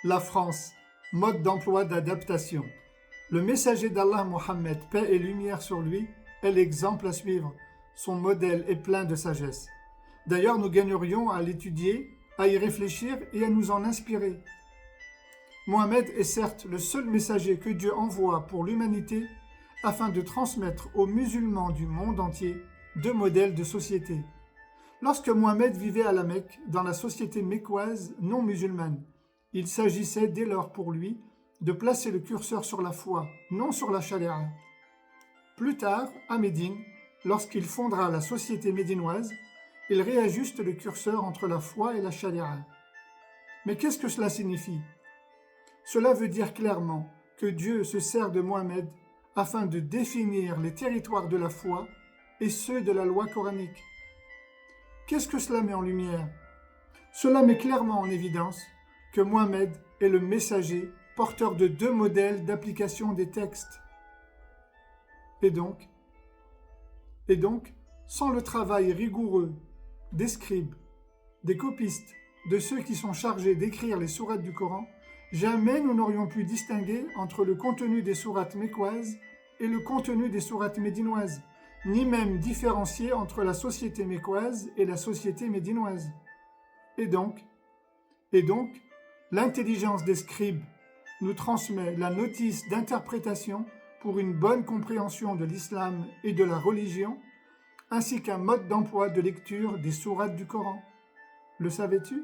La France, mode d'emploi d'adaptation. Le messager d'Allah Mohammed, paix et lumière sur lui, est l'exemple à suivre. Son modèle est plein de sagesse. D'ailleurs, nous gagnerions à l'étudier, à y réfléchir et à nous en inspirer. Mohammed est certes le seul messager que Dieu envoie pour l'humanité afin de transmettre aux musulmans du monde entier deux modèles de société. Lorsque Mohammed vivait à la Mecque, dans la société mécoise non musulmane, il s'agissait dès lors pour lui de placer le curseur sur la foi, non sur la charia. Plus tard, à Médine, lorsqu'il fondera la société médinoise, il réajuste le curseur entre la foi et la charia. Mais qu'est-ce que cela signifie? Cela veut dire clairement que Dieu se sert de Mohammed afin de définir les territoires de la foi et ceux de la loi coranique. Qu'est-ce que cela met en lumière? Cela met clairement en évidence que Mohammed est le messager porteur de deux modèles d'application des textes. Et donc, sans le travail rigoureux des scribes, des copistes, de ceux qui sont chargés d'écrire les sourates du Coran, jamais nous n'aurions pu distinguer entre le contenu des sourates mécoises et le contenu des sourates médinoises, ni même différencier entre la société mécoise et la société médinoise. Et donc, l'intelligence des scribes nous transmet la notice d'interprétation pour une bonne compréhension de l'islam et de la religion, ainsi qu'un mode d'emploi de lecture des sourates du Coran. Le savais-tu ?